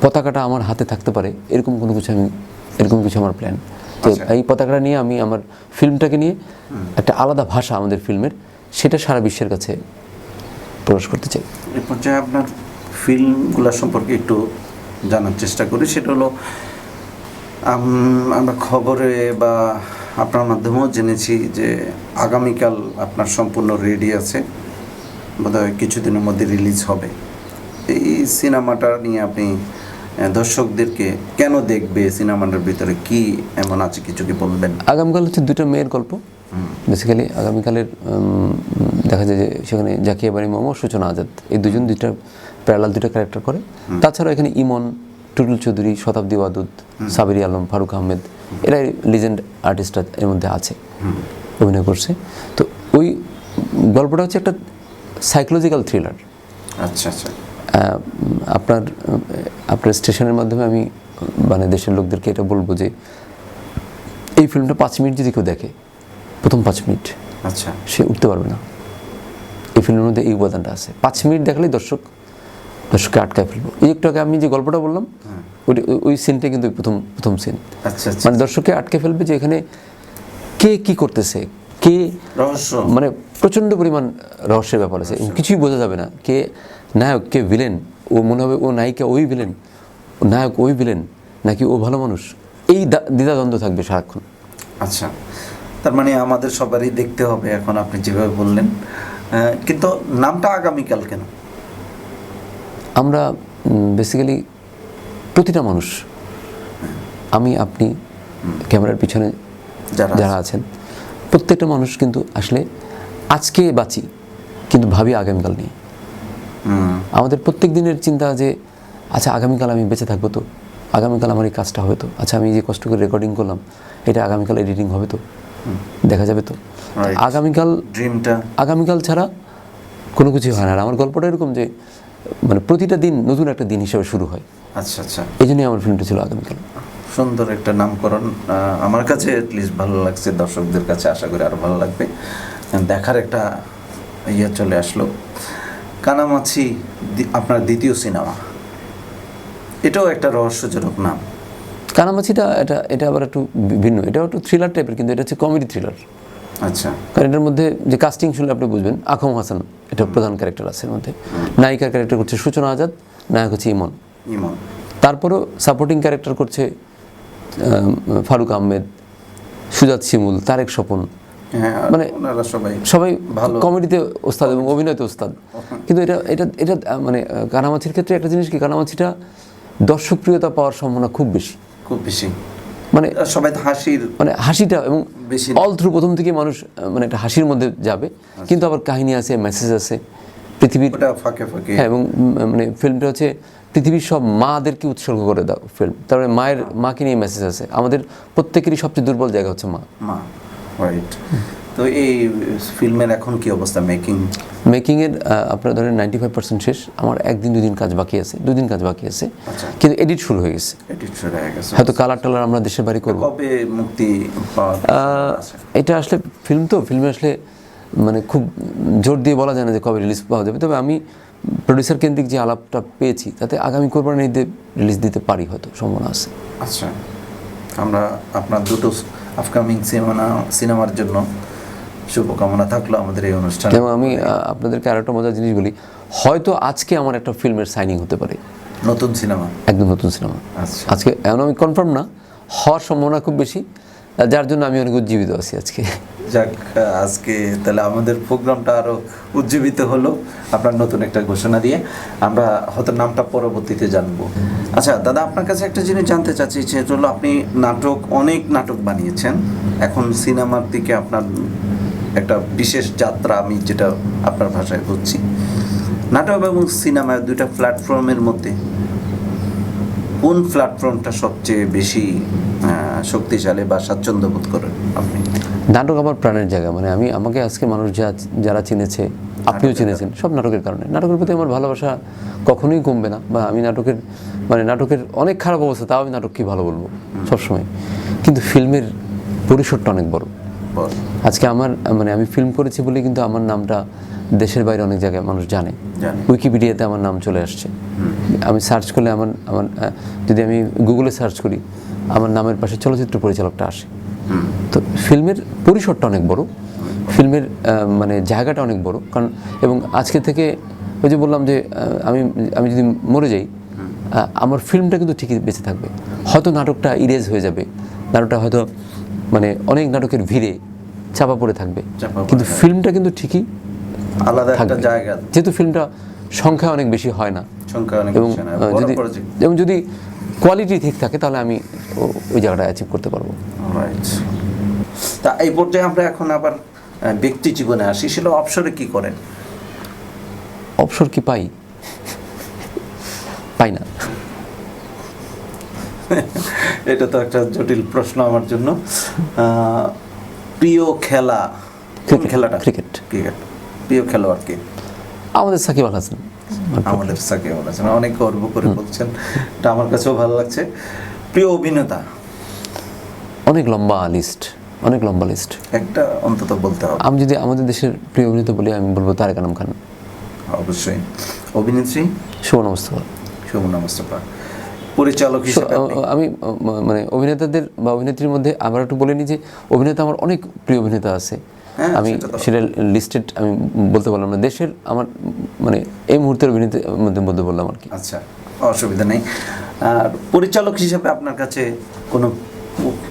পতাকাটা আমার হাতে থাকতে পারে, এরকম কিছু আমার প্ল্যান। তো এই পতাকাটা নিয়ে আমি আমার ফিল্মটাকে নিয়ে একটা আলাদা ভাষা আমাদের ফিল্মের, সেটা সারা বিশ্বের কাছে প্রকাশ করতে চাই। এই পর্যায়ে আপনার ফিল্মগুলো সম্পর্কে একটু জানার চেষ্টা করি। সেটা হলো, আমরা খবরে বা আপনার মাধ্যমেও জেনেছি যে আগামীকাল আপনার সম্পূর্ণ রেডি আছে, বোধহয় কিছুদিনের মধ্যে রিলিজ হবে। এই সিনেমাটা নিয়ে আপনি দর্শকদেরকে কেন দেখবে, সিনেমাটার ভিতরে কি এমন আছে, কিছু কি বলবেন? আগামীকাল হচ্ছে দুটো মেয়ের গল্প। বেসিক্যালি আগামীকালের দেখা যায় যে সেখানে জাকিয়া বাড়ি মামা, সূচনা আজাদ, এই দুইটা প্যারালাল দুটো ক্যারেক্টার করে। তাছাড়া এখানে ইমন, টুটুল চৌধুরী, শতাব্দী ওয়াদুদ, সাবিরি আলম, ফারুক আহমেদ, এরা লিজেন্ড আর্টিস্টরা এর মধ্যে আছে, অভিনয় করছে। তো ওই গল্পটা হচ্ছে একটা সাইকোলজিক্যাল থ্রিলার। আচ্ছা আচ্ছা। আপনার স্টেশনের মাধ্যমে আমি মানে দেশের লোকদেরকে এটা বলবো যে এই ফিল্মটা 5 মিনিট যদি কেউ দেখে, প্রথম 5 মিনিট, আচ্ছা, সে উঠতে পারবে না। এই ফিল্মের মধ্যে এই উপাদানটা আছে। 5 মিনিট দেখলেই দর্শককে আটকায় ফেলবো। এই একটু আগে আমি যে গল্পটা বললাম, ওই সিনটা কিন্তু প্রথম সিন। আচ্ছা, মানে দর্শককে আটকে ফেলবে যে এখানে কে কি করতেছে, কে রহস্য, মানে প্রচণ্ড পরিমাণ রহস্যের ব্যাপার আছে। কিছুই বোঝা যাবে না, কে নায়ক, কে ভিলেন। ও মনে হবে ও নায়িকা ওই ভিলেন, নায়ক ওই ভিলেন, নাকি ও ভালো মানুষ। এই দ্বিধাদ্বন্দ্ব থাকবে সারাক্ষণ। আচ্ছা, তার মানে আমাদের সবারই দেখতে হবে এখন, আপনি যেভাবে বললেন। কিন্তু নামটা আগামীকাল কেন? আমরা বেসিক্যালি প্রতিটা মানুষ, আমি, আপনি, ক্যামেরার পিছনে যারা আছেন, প্রত্যেকটা মানুষ কিন্তু আসলে আজকে বাঁচি, কিন্তু ভাবি আগামীকাল নিয়ে। আমাদের প্রত্যেক দিনের চিন্তা যে আচ্ছা আগামীকাল আমি বেঁচে থাকবো তো, আগামীকাল আমার এই কাজটা হবে তো, আচ্ছা আমি যে কষ্ট করে রেকর্ডিং করলাম এটা আগামীকাল এডিটিং হবে তো, দেখা যাবে তো। আগামীকাল ছাড়া কোনো কিছুই হয় না। আর আমার গল্পটা এরকম যে মানে প্রতিটা দিন নতুন একটা দিন হিসেবে শুরু হয়। আচ্ছা আচ্ছা, এই জন্যই আমার ফিল্মটা ছিল আগামীকাল। সুন্দর একটা নামকরণ। আমার কাছে অ্যাটলিস্ট ভালো লাগছে, দর্শকদের কাছে আশা করি আরও ভালো লাগবে। দেখার একটা চলে আসলো। কানামাছি আপনার দ্বিতীয় সিনেমা, এটাও একটা রহস্যজনক নাম। কানামাছিটা এটা আবার একটু ভিন্ন, এটাও একটু থ্রিলার টাইপের, কিন্তু এটা হচ্ছে কমেডি থ্রিলার। আচ্ছা, কারণ এটার মধ্যে যে কাস্টিং শুনলে আপনি বুঝবেন, আকম হাসান এটা প্রধান ক্যারেক্টার আছে এর মধ্যে। নায়িকার ক্যারেক্টার করছে সূচনা আজাদ, নায়ক হচ্ছে ইমন। তারপরও সাপোর্টিং ক্যারেক্টার করছে ফারুক আহমেদ, সুজাত শিমুল, তারেক স্বপন। মানে সবাই ভালো কমেডিতে ওস্তাদ এবং অভিনয়তে ওস্তাদ। কিন্তু এটা মানে কানামাছির ক্ষেত্রে একটা জিনিস কি, কানামাছিটা দর্শকপ্রিয়তা পাওয়ার সম্ভাবনা খুব বেশি। মানে সবাই মানে হাসিটা এবং অল থ্রু প্রথম থেকে মানুষ মানে একটা হাসির মধ্যে যাবে, কিন্তু আবার কাহিনী আছে, মেসেজ আছে পৃথিবীর ফাঁকে ফাঁকে। হ্যাঁ, এবং মানে ফিল্মটা হচ্ছে পৃথিবীর সব মাদেরকে উৎসর্গ করে দাও ফিল্ম। তারপরে মাকে নিয়ে মেসেজ আছে। আমাদের প্রত্যেকেরই সবচেয়ে দুর্বল জায়গা হচ্ছে মা। রাইট। তো এই ফিল্মের এখন কি অবস্থা? মেকিংয়ের আপনার ধরেন 95% শেষ। আমার 1 দিন 2 দিন কাজ বাকি আছে, 2 দিন কাজ বাকি আছে, আচ্ছা। কিন্তু এডিট শুরু হয়ে গেছে। হয়তো কালার টালার আমরা দেশের বাড়ি করবো। কবে মুক্তি পাওয়ার আছে? এটা আসলে ফিল্মে আসলে মানে খুব জোর দিয়ে বলা যায় না যে কবে রিলিজ পাওয়া যাবে। তবে আমি প্রডিউসার কেন্দ্রিক যে আলাপটা পেয়েছি তাতে আগামী কোরবানির ঈদে রিলিজ দিতে পারি, হয়তো সম্ভাবনা আছে। আচ্ছা, আমরা আপনার দুটো আপকামিং সিনেমার জন্য শুভকামনা থাকলো আমাদের এই অনুষ্ঠানে। এবং আমি আপনাদেরকে আরেকটা মজার জিনিস বলি, হয়তো আজকে আমার একটা ফিল্মের সাইনিং হতে পারে, নতুন সিনেমা, একদম নতুন সিনেমা। আচ্ছা। আজকে এখন আমি কনফার্ম না, হওয়ার সম্ভাবনা খুব বেশি, যার জন্য আমি অনেক উজ্জীবিত আছি আজকে। যাক, আজকে তাহলে আমাদের প্রোগ্রামটা আরো উজ্জীবিত হলো আপনার নতুন একটা ঘোষণা দিয়ে। আমরা হয়তো নামটা পরবর্তীতে জানবো। আচ্ছা দাদা, আপনার কাছে একটা জিনিস জানতে চাচ্ছি, সেটা হলো আপনি অনেক নাটক বানিয়েছেন, এখন সিনেমার দিকে আপনার একটা বিশেষ যাত্রা, আমি যেটা আপনার ভাষায় বুঝছি। নাটক এবং সিনেমা দুইটা প্ল্যাটফর্মের মধ্যে কোন প্ল্যাটফর্মটা সবচেয়ে বেশি শক্তিশালী বা স্বাচ্ছন্দ্য বোধ করেন আপনি? নাটক আমার প্রাণের জায়গা। মানে আমাকে আজকে মানুষ যারা চিনেছে, আপনিও চিনেছেন, সব নাটকের কারণে। নাটকের প্রতি আমার ভালোবাসা কখনোই কমবে না। বা আমি নাটকের অনেক খারাপ অবস্থা, তাও আমি নাটককে ভালো বলবো সবসময়। কিন্তু ফিল্মের পরিসরটা অনেক বড়। আজকে আমি ফিল্ম করেছি বলে কিন্তু আমার নামটা দেশের বাইরে অনেক জায়গায় মানুষ জানে। উইকিপিডিয়াতে আমার নাম চলে আসছে। আমি সার্চ করলে যদি আমি গুগলে সার্চ করি, আমার নামের পাশে চলচ্চিত্র পরিচালকটা আসে। তো ফিল্মের পরিসরটা অনেক বড়, ফিল্মের জায়গাটা অনেক বড়। কারণ এবং আজকে থেকে ওই যে বললাম যে আমি যদি মরে যাই, আমার ফিল্মটা কিন্তু ঠিকই বেঁচে থাকবে। হয়তো নাটকটা ইরেজ হয়ে যাবে, নাটকটা হয়তো অনেক নাটকের ভিড়ে চাপা পড়ে থাকবে, কিন্তু ফিল্মটা কিন্তু ঠিকই আলাদা একটা জায়গা, যেহেতু ফিল্মটা সংখ্যা অনেক বেশি হয় না, এবং যদি কোয়ালিটি ঠিক থাকে তাহলে আমি ওই জায়গাটা অ্যাচিভ করতে পারবো। তা এই পর্যায়ে আমরা এখন আবার ব্যক্তি জীবনে আসি, সেটা অবসরে কি করেন? অবসর কি পাই না। এটা তো একটা জটিল প্রশ্ন আমার জন্য। প্রিয় খেলা কোন খেলাটা? ক্রিকেট। প্রিয় খেলোয়াড় কে? আমাদের সাকিব আল হাসান। অনেক গর্ব করে বলছেন, এটা আমার কাছেও ভালো লাগছে। প্রিয় অভিনেতা? অনেক লম্বা লিস্ট, একটা অন্তত বলতে হবে। আমি যদি আমাদের দেশের প্রিয় অভিনেতা বলি, আমি বলবো তারেক আনাম খান। অবশ্যই। অভিনেত্রী? শোভনা মুস্তাফা। পরিচালক হিসেবে আমি অভিনেতাদের বা অভিনেত্রীর মধ্যে আবার একটু বলে নিই যে অভিনেতা আমার অনেক প্রিয় অভিনেতা আছে। আমি সেটা লিস্টেড আমি বলতে পারলাম না, দেশের আমার এই মুহূর্তের অভিনেতার মধ্যে বললাম আর কি। আচ্ছা, অসুবিধা নেই। আর পরিচালক হিসেবে আপনার কাছে কোনো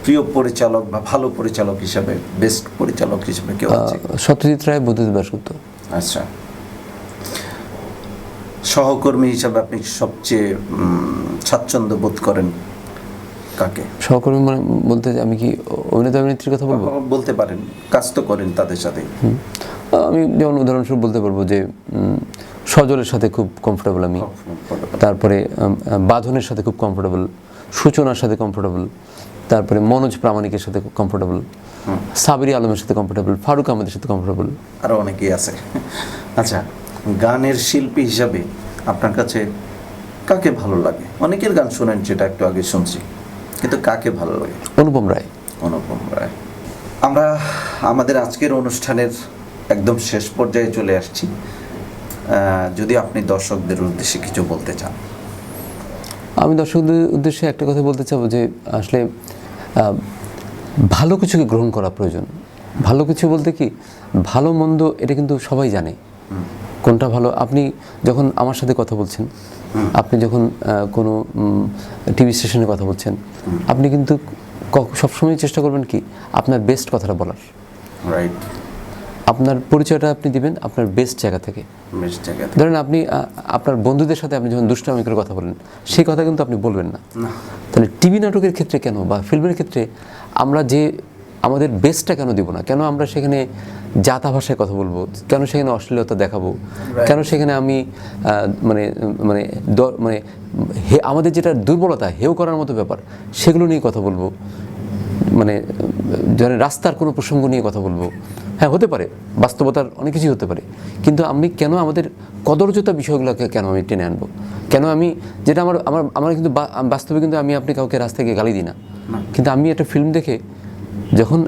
প্রিয় পরিচালক বা ভালো পরিচালক হিসেবে, বেস্ট পরিচালক হিসেবে কেউ আছে? সত্যজিৎ রায়, বুদ্ধদেব দাশগুপ্ত। আচ্ছা। সহকর্মী হিসাবে আপনি সবচেয়ে স্বাচ্ছন্দ্য বোধ করেন কাকে? সহকর্মী বলতে আমি কি অভিনেত্রীর কথা বলবো? বলতে পারেন, কাজ তো করেন তাদের সাথে। আমি যেমন উদাহরণস্বরূপ বলতে পারবো যে সজলের সাথে খুব কমফোর্টেবল আমি, তারপরে বাঁধনের সাথে খুব কমফোর্টেবল, সূচনার সাথে কমফোর্টেবল, তারপরে মনোজ প্রামাণিকের সাথে খুব কমফোর্টেবল, সাবিরি আলমের সাথে কমফোর্টেবল, ফারুক আহমেদের সাথে কমফোর্টেবল, আরও অনেকেই আছে। আচ্ছা, গানের শিল্পী হিসাবে আপনার কাছে কাকে ভালো লাগে? অনেকের গান শোনেন, যেটা একটু আগে শুনছি, কিন্তু কাকে ভালো লাগে? অনুপম রায়। আমরা আমাদের আজকের অনুষ্ঠানের একদম শেষ পর্যায়ে চলে আসছি। যদি আপনি দর্শকদের উদ্দেশ্যে কিছু বলতে চান। আমি দর্শকদের উদ্দেশ্যে একটা কথা বলতে চাবো যে আসলে ভালো কিছুকে গ্রহণ করা প্রয়োজন। ভালো কিছু বলতে কি, ভালো মন্দ এটা কিন্তু সবাই জানে কোনটা ভালো। আপনি যখন আমার সাথে কথা বলছেন, আপনি যখন কোনো টিভি স্টেশনে কথা বলছেন, আপনি কিন্তু সবসময় চেষ্টা করবেন কি আপনার বেস্ট কথাটা বলার। রাইট। আপনার পরিচয়টা আপনি দিবেন আপনার বেস্ট জায়গা থেকে। ধরেন আপনি আপনার বন্ধুদের সাথে আপনি যখন দুষ্টামি করে কথা বলেন, সেই কথা কিন্তু আপনি বলবেন না। তাহলে টিভি নাটকের ক্ষেত্রে কেন বা ফিল্মের ক্ষেত্রে আমরা আমাদের বেস্টটা কেন দিব না? কেন আমরা সেখানে জাতা ভাষায় কথা বলবো? কেন সেখানে অশ্লীলতা দেখাবো? কেন সেখানে আমি আমাদের যেটা দুর্বলতা, হেয় করার মতো ব্যাপার, সেগুলো নিয়ে কথা বলবো? মানে ধরেন রাস্তার কোনো প্রসঙ্গ নিয়ে কথা বলবো, হ্যাঁ হতে পারে, বাস্তবতার অনেক কিছুই হতে পারে, কিন্তু আমি কেন আমাদের কদর্যতা বিষয়গুলোকে কেন আমি টেনে আনবো? কেন আমি যেটা আমার আমার আমার কিন্তু বাস্তবে কিন্তু আমি আপনি কাউকে রাস্তায় গিয়ে গালি দিই না, কিন্তু আমি একটা ফিল্ম দেখে যখন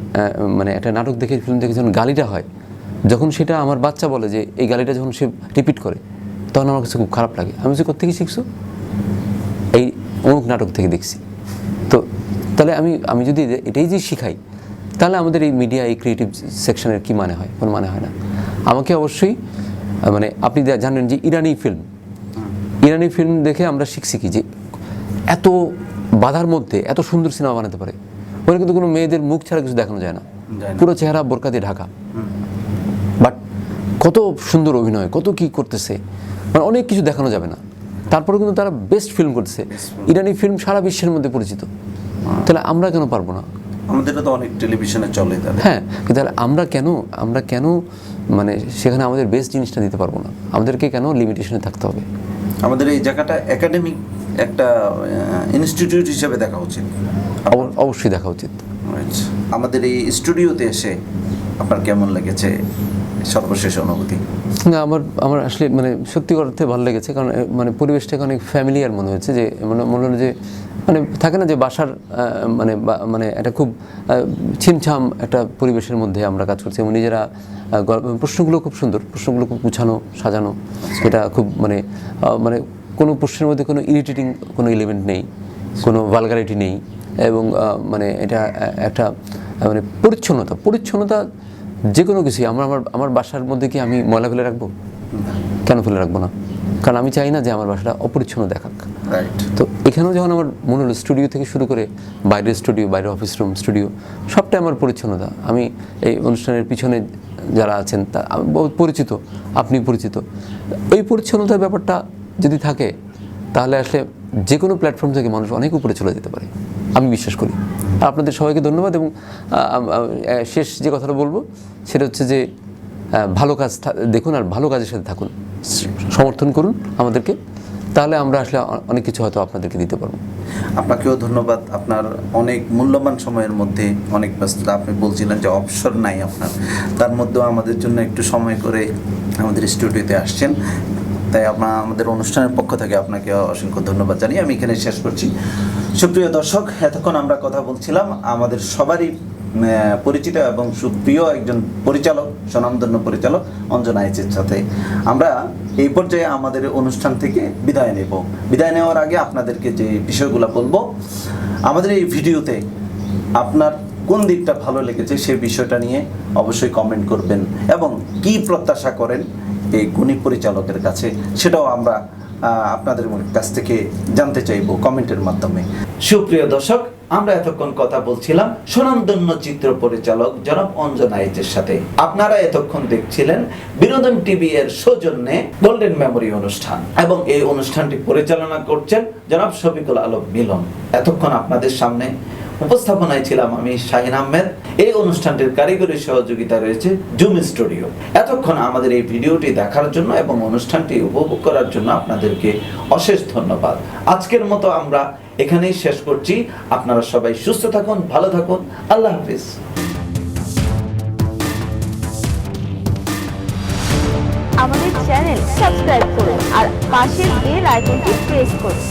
মানে একটা নাটক দেখে ফিল্ম দেখে যখন গালিটা হয়, যখন সেটা আমার বাচ্চা বলে যে এই গালিটা যখন সে রিপিট করে, তখন আমার কাছে খুব খারাপ লাগে। আমি যে কোত্থেকে শিখছো? এই অমুক নাটক থেকে দেখছি। তো তাহলে আমি যদি এটাই যে শিখাই, তাহলে আমাদের এই মিডিয়া, এই ক্রিয়েটিভ সেকশনের কী মানে হয়? কোনো মানে হয় না। আমাকে অবশ্যই মানে আপনি জানেন যে ইরানি ফিল্ম দেখে আমরা শিখছি কি যে এত বাধার মধ্যে এত সুন্দর সিনেমা বানাতে পারে। ওখানে কিন্তু কোনো মেয়েদের মুখ ছাড়া কিছু দেখানো যায় না, পুরো চেহারা বোরকা দিয়ে ঢাকা, বাট কত সুন্দর অভিনয়, কত কি করতেছে, মানে অনেক কিছু দেখানো যাবে না, তারপরে কিন্তু তারা বেস্ট ফিল্ম করতেছে। ইরানি ফিল্ম সারা বিশ্বের মধ্যে পরিচিত, তাহলে আমরা কেন পারবো না? আমাদের তো অনেক টেলিভিশনে চলে তাহলে। হ্যাঁ, তাহলে আমরা কেন মানে সেখানে আমাদের বেস্ট জিনিসটা দিতে পারবো না? আমাদেরকে কেন লিমিটেশনে থাকতে হবে? আমাদের এই জায়গাটা একাডেমিক একটা ইনস্টিটিউট হিসেবে দেখা উচিত। অবশ্যই দেখা উচিত। আমাদের এই স্টুডিওতে এসে আপনার কেমন লেগেছে, সর্বশেষ অনুভূতি? না, আমার আসলে মানে সত্যি অর্থে ভালো লেগেছে, কারণ মানে পরিবেশটাকে অনেক ফ্যামিলিয়ার মনে হচ্ছে, যে মনে হলো যে মানে থাকে না যে বাসার মানে একটা খুব ছিমছাম একটা পরিবেশের মধ্যে আমরা কাজ করছি, এবং নিজেরা প্রশ্নগুলো খুব সুন্দর, প্রশ্নগুলো খুব গুছানো সাজানো, এটা খুব মানে কোনো প্রশ্নের মধ্যে কোনো ইরিটেটিং কোনো এলিমেন্ট নেই, কোনো ভালগারিটি নেই, এবং মানে এটা একটা মানে পরিচ্ছন্নতা যে কোনো কিছুই। আমার বাসার মধ্যে কি আমি ময়লা ফেলে রাখবো? কেন ফেলে রাখবো না? কারণ আমি চাই না যে আমার বাসাটা অপরিচ্ছন্ন দেখাক। তো এখানেও যখন আমার মনে হলো স্টুডিও থেকে শুরু করে বাইরের স্টুডিও, বাইরের অফিস রুম, স্টুডিও সবটাই আমার পরিচ্ছন্নতা। আমি এই অনুষ্ঠানের পিছনে যারা আছেন তা পরিচিত, আপনি পরিচিত, এই পরিচ্ছন্নতার ব্যাপারটা যদি থাকে, তাহলে আসলে যে কোনো প্ল্যাটফর্ম থেকে মানুষ অনেক উপরে চলে যেতে পারে, আমি বিশ্বাস করি। আর আপনাদের সবাইকে ধন্যবাদ, এবং শেষ যে কথাটা বলবো সেটা হচ্ছে যে ভালো কাজ দেখুন, আর ভালো কাজের সাথে থাকুন, সমর্থন করুন আমাদেরকে, তাহলে আমরা আসলে অনেক কিছু হয়তো আপনাদেরকে দিতে পারবো। আপনাকেও ধন্যবাদ, আপনার অনেক মূল্যবান সময়ের মধ্যে, অনেক ব্যস্ততা, আপনি বলছিলেন যে অবসর নাই আপনার, তার মধ্যেও আমাদের জন্য একটু সময় করে আমাদের স্টুডিওতে আসছেন, তাই আমাদের অনুষ্ঠানের পক্ষ থেকে আপনাকে অসংখ্য ধন্যবাদ জানিয়ে আমি এখানে শেষ করছি। সুপ্রিয় দর্শক, এতক্ষণ আমরা কথা বলছিলাম আমাদের সবারই পরিচিত এবং সুপ্রিয় একজন পরিচালক, স্বনামধন্য পরিচালক অঞ্জন আইচের সাথে। আমরা এই পর্যায়ে আমাদের অনুষ্ঠান থেকে বিদায় নেব। বিদায় নেওয়ার আগে আপনাদেরকে যে বিষয়গুলো বলবো, আমাদের এই ভিডিওতে আপনার কোন দিকটা ভালো লেগেছে সেই বিষয়টা নিয়ে অবশ্যই কমেন্ট করবেন, এবং কি প্রত্যাশা করেন এই গুণী পরিচালকের কাছে, সেটাও আমরা আপনাদের কাছ থেকে জানতে চাইব কমেন্টের মাধ্যমে। সুপ্রিয় দর্শক, আমরা এতক্ষণ কথা বলছিলাম স্বনামধন্য চিত্র পরিচালক জনাব অঞ্জন আইচের সাথে। আপনারা এতক্ষণ দেখছিলেন বিনোদন টিভি এর সৌজন্যে গোল্ডেন মেমোরি অনুষ্ঠান, এবং এই অনুষ্ঠানটি পরিচালনা করছেন জনাব শফিকুল আলম মিলন। এতক্ষণ আপনাদের সামনে উপস্থাপনায় ছিলাম আমি শাহিন আহমেদ। এই অনুষ্ঠানটির কারিগরি সহযোগিতা রয়েছে জুম স্টুডিও। এতক্ষণ আমাদের এই ভিডিওটি দেখার জন্য এবং অনুষ্ঠানটি উপভোগ করার জন্য আপনাদেরকে অশেষ ধন্যবাদ। আজকের মতো আমরা এখানেই শেষ করছি। আপনারা সবাই সুস্থ থাকুন, ভালো থাকুন, আল্লাহ হাফিজ। আমাদের চ্যানেল সাবস্ক্রাইব করুন আর পাশের বেল আইকনটি প্রেস করুন।